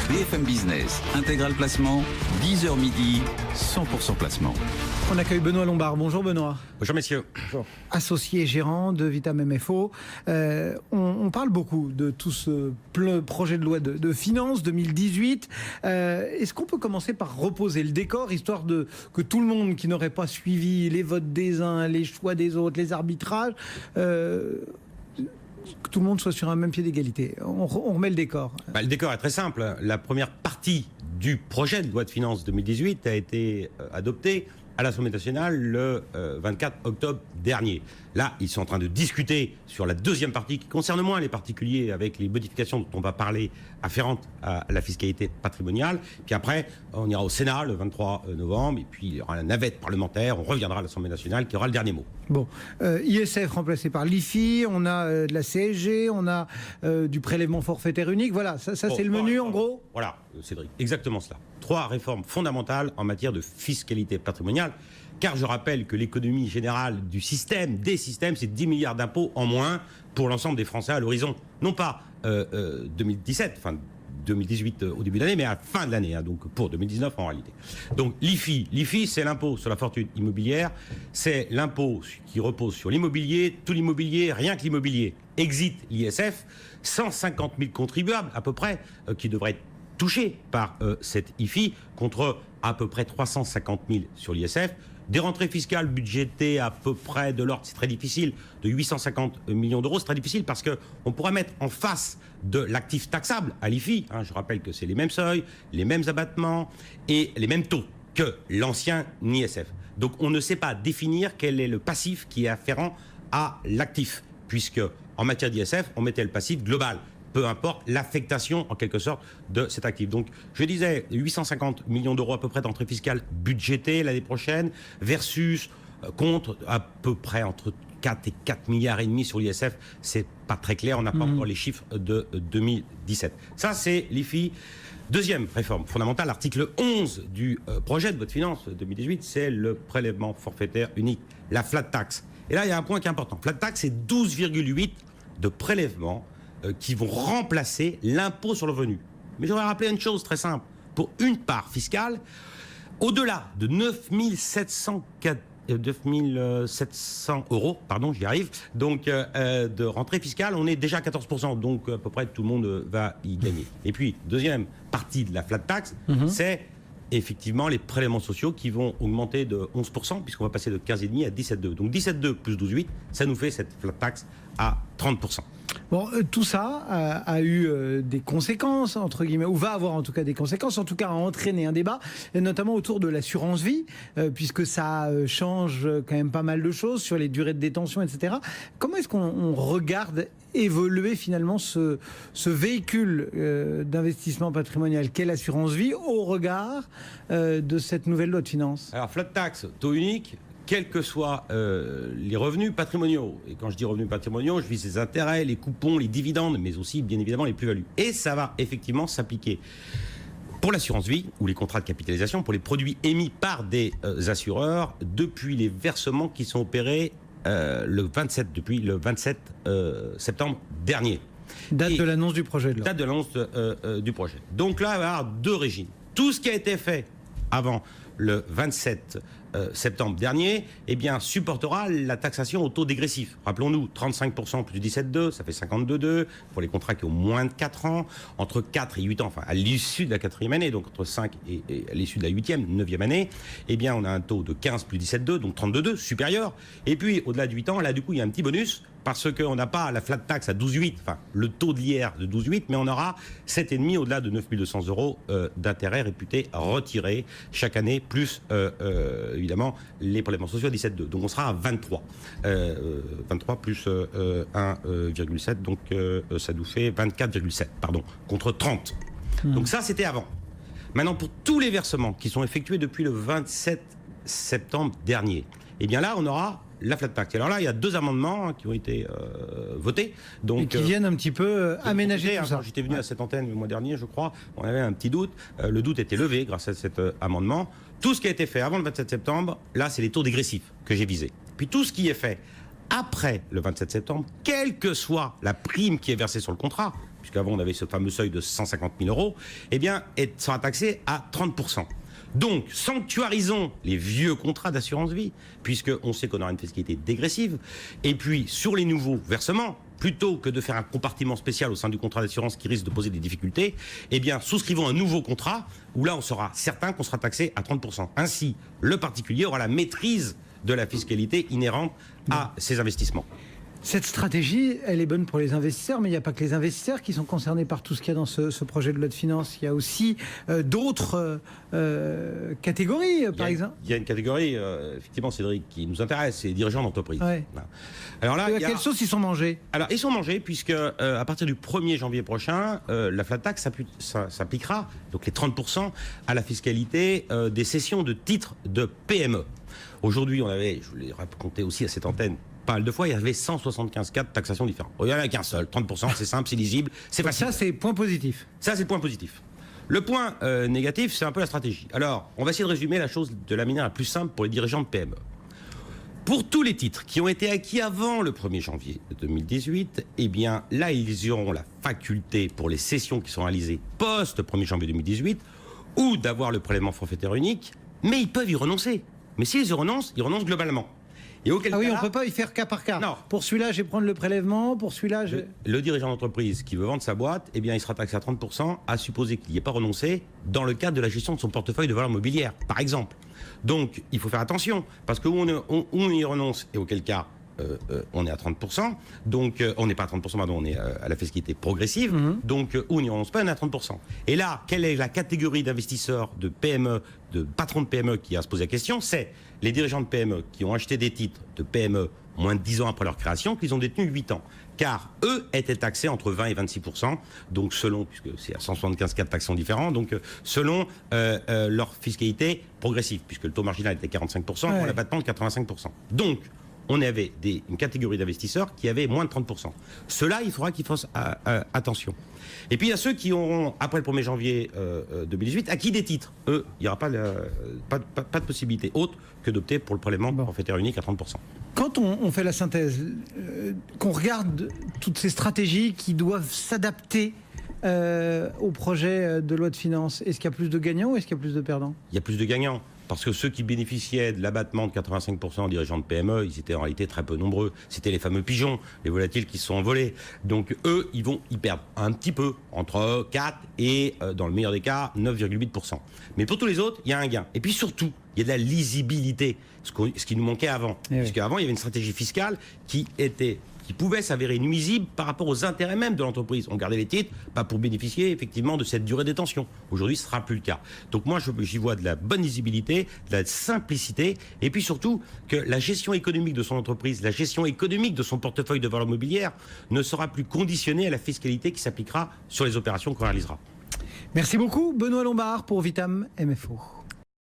BFM Business, intégral placement, 10h midi, 100% placement. On accueille Benoît Lombard. Bonjour Benoît. Bonjour messieurs. Bonjour. Associé gérant de Vitam MFO. On parle beaucoup de tout ce projet de loi de finances 2018. Est-ce qu'on peut commencer par reposer le décor, histoire que tout le monde qui n'aurait pas suivi les votes des uns, les choix des autres, les arbitrages, que tout le monde soit sur un même pied d'égalité. On remet le décor. Le décor est très simple. La première partie du projet de loi de finances 2018 a été adoptée à l'Assemblée nationale le 24 octobre dernier. Là, ils sont en train de discuter sur la deuxième partie qui concerne moins les particuliers, avec les modifications dont on va parler afférentes à la fiscalité patrimoniale. Puis après, on ira au Sénat le 23 novembre, et puis il y aura la navette parlementaire, on reviendra à l'Assemblée nationale qui aura le dernier mot. Bon, ISF remplacé par l'IFI, on a de la CSG, on a du prélèvement forfaitaire unique, voilà, ça c'est le menu en gros. Voilà, Cédric, exactement cela. 3 réformes fondamentales en matière de fiscalité patrimoniale, car je rappelle que l'économie générale du système, des systèmes, c'est 10 milliards d'impôts en moins pour l'ensemble des Français à l'horizon, non pas 2017, enfin 2018 au début de l'année, mais à la fin de l'année, hein, donc pour 2019 en réalité. Donc l'IFI c'est l'impôt sur la fortune immobilière, c'est l'impôt qui repose sur l'immobilier, tout l'immobilier, rien que l'immobilier. Exit l'ISF, 150 000 contribuables à peu près qui devraient être touchés par cette IFI, contre à peu près 350 000 sur l'ISF. Des rentrées fiscales budgétées à peu près de l'ordre, c'est très difficile, de 850 millions d'euros. C'est très difficile parce qu'on pourrait mettre en face de l'actif taxable à l'IFI, hein, je rappelle que c'est les mêmes seuils, les mêmes abattements et les mêmes taux que l'ancien ISF. Donc on ne sait pas définir quel est le passif qui est afférent à l'actif, puisque en matière d'ISF, on mettait le passif global, peu importe l'affectation en quelque sorte de cet actif. Donc je disais 850 millions d'euros à peu près d'entrées fiscales budgétées l'année prochaine, versus contre à peu près entre 4 et 4 milliards et demi sur l'ISF. C'est pas très clair, on n'a pas encore les chiffres de 2017. Ça c'est l'IFI. Deuxième réforme fondamentale, l'article 11 du projet de loi de finances 2018, c'est le prélèvement forfaitaire unique, la flat tax. Et là il y a un point qui est important. Flat tax, c'est 12,8 de prélèvements qui vont remplacer l'impôt sur le revenu. Mais je voudrais rappeler une chose très simple. Pour une part fiscale, au-delà de 9 700 euros, pardon, j'y arrive, donc de rentrée fiscale, on est déjà à 14%, donc à peu près tout le monde va y gagner. Et puis, deuxième partie de la flat tax, c'est effectivement les prélèvements sociaux qui vont augmenter de 11%, puisqu'on va passer de 15,5 à 17,2. Donc 17,2 plus 12,8, ça nous fait cette flat tax à 30%. Bon, tout ça a eu des conséquences, entre guillemets, ou va avoir en tout cas des conséquences, en tout cas a entraîné un débat, et notamment autour de l'assurance vie, puisque ça change quand même pas mal de choses sur les durées de détention, etc. Comment est-ce qu'on regarde évoluer finalement ce véhicule d'investissement patrimonial qu'est l'assurance vie au regard de cette nouvelle loi de finances? Alors, flat tax, taux unique, quels que soient les revenus patrimoniaux. Et quand je dis revenus patrimoniaux, je vise les intérêts, les coupons, les dividendes, mais aussi, bien évidemment, les plus-values. Et ça va effectivement s'appliquer pour l'assurance vie ou les contrats de capitalisation, pour les produits émis par des assureurs, depuis les versements qui sont opérés depuis le 27 septembre dernier. Date de l'annonce du projet de loi. Date de l'annonce du projet. Donc là, il va y avoir 2 régimes. Tout ce qui a été fait avant le 27 septembre dernier, eh bien, supportera la taxation au taux dégressif. Rappelons-nous, 35% plus 17,2, ça fait 52,2 pour les contrats qui ont moins de 4 ans, entre 4 et 8 ans, enfin à l'issue de la 4e année, donc entre 5 et à l'issue de la 8e, 9e année, eh bien, on a un taux de 15 plus 17,2, donc 32,2, supérieur. Et puis, au-delà de 8 ans, là, du coup, il y a un petit bonus, parce qu'on n'a pas la flat tax à 12,8, enfin, le taux de l'IR de 12,8, mais on aura 7,5 au-delà de 9 200 euros d'intérêt réputé retiré chaque année, plus évidemment les prélèvements sociaux à 17,2. Donc on sera à 23. 23 plus 1,7, donc ça nous fait 24,7, pardon, contre 30. Donc ça, c'était avant. Maintenant, pour tous les versements qui sont effectués depuis le 27 septembre dernier, eh bien là, on aura la flat tax. Alors là, il y a 2 amendements qui ont été votés. Donc, et qui viennent un petit peu aménager tout ça. Quand j'étais venu à cette antenne le mois dernier, je crois, on avait un petit doute. Le doute était levé grâce à cet amendement. Tout ce qui a été fait avant le 27 septembre, là, c'est les taux dégressifs que j'ai visés. Puis tout ce qui est fait après le 27 septembre, quelle que soit la prime qui est versée sur le contrat, puisqu'avant on avait ce fameux seuil de 150 000 euros, eh bien, sera taxé à 30%. Donc, sanctuarisons les vieux contrats d'assurance vie, puisqu'on sait qu'on aura une fiscalité dégressive. Et puis, sur les nouveaux versements, plutôt que de faire un compartiment spécial au sein du contrat d'assurance qui risque de poser des difficultés, eh bien, souscrivons un nouveau contrat où là, on sera certain qu'on sera taxé à 30%. Ainsi, le particulier aura la maîtrise de la fiscalité inhérente à ses investissements. Cette stratégie, elle est bonne pour les investisseurs, mais il n'y a pas que les investisseurs qui sont concernés par tout ce qu'il y a dans ce projet de loi de finances. Il y a aussi d'autres catégories, par exemple. Il y a une catégorie, effectivement, Cédric, qui nous intéresse, c'est les dirigeants d'entreprise. Ouais. Alors là, quelle sauce ils sont mangés? Alors, ils sont mangés puisque à partir du 1er janvier prochain, la flat tax s'appliquera, donc les 30%, à la fiscalité des cessions de titres de PME. Aujourd'hui, on avait, je vous l'ai raconté aussi à cette antenne, pas mal de fois, il y avait 175 cas de taxation différents. Il n'y en a qu'un seul, 30%, c'est simple, c'est lisible, c'est facile. Ça, c'est point positif. Ça, c'est le point positif. Le point négatif, c'est un peu la stratégie. Alors, on va essayer de résumer la chose de la manière la plus simple pour les dirigeants de PME. Pour tous les titres qui ont été acquis avant le 1er janvier 2018, eh bien, là, ils auront la faculté, pour les cessions qui sont réalisées post-1er janvier 2018, ou d'avoir le prélèvement forfaitaire unique, mais ils peuvent y renoncer. Mais s'ils y renoncent, ils renoncent globalement. Et on ne peut pas y faire cas par cas. Non. Pour celui-là, je vais prendre le prélèvement, pour celui-là, Le dirigeant d'entreprise qui veut vendre sa boîte, eh bien, il sera taxé à 30%, à supposer qu'il n'y ait pas renoncé dans le cadre de la gestion de son portefeuille de valeurs mobilières, par exemple. Donc, il faut faire attention, parce que où on y renonce, et auquel cas, on est à 30%, donc on n'est pas à 30%, pardon, on est à la fiscalité progressive, donc où on n'y renonce pas, on est à 30%. Et là, quelle est la catégorie d'investisseurs, de PME, de patrons de PME qui a à se poser la question? C'est les dirigeants de PME qui ont acheté des titres de PME moins de 10 ans après leur création, qu'ils ont détenus 8 ans. Car eux étaient taxés entre 20 et 26%, donc selon, puisque c'est à 175 cas de taxation différents, donc selon leur fiscalité progressive, puisque le taux marginal était 45%, pour l'abattement de 85%. Donc, on avait une catégorie d'investisseurs qui avaient moins de 30%. Ceux-là, il faudra qu'ils fassent attention. Et puis, il y a ceux qui auront, après le 1er janvier 2018, acquis des titres. Eux, il n'y aura pas de possibilité autre que d'opter pour le prélèvement forfaitaire unique à 30%. Quand on fait la synthèse, qu'on regarde toutes ces stratégies qui doivent s'adapter au projet de loi de finances, est-ce qu'il y a plus de gagnants ou est-ce qu'il y a plus de perdants? Il y a plus de gagnants. Parce que ceux qui bénéficiaient de l'abattement de 85% en dirigeants de PME, ils étaient en réalité très peu nombreux. C'était les fameux pigeons, les volatiles qui se sont envolés. Donc eux, ils perdent un petit peu, entre 4 et, dans le meilleur des cas, 9,8%. Mais pour tous les autres, il y a un gain. Et puis surtout, il y a de la lisibilité, ce qui nous manquait avant. Puisqu'avant, il y avait une stratégie fiscale qui pouvait s'avérer nuisible par rapport aux intérêts même de l'entreprise. On gardait les titres, pas pour bénéficier effectivement de cette durée de détention. Aujourd'hui, ce ne sera plus le cas. Donc moi, j'y vois de la bonne lisibilité, de la simplicité, et puis surtout que la gestion économique de son entreprise, la gestion économique de son portefeuille de valeurs mobilières ne sera plus conditionnée à la fiscalité qui s'appliquera sur les opérations qu'on réalisera. Merci beaucoup, Benoît Lombard pour Vitam MFO.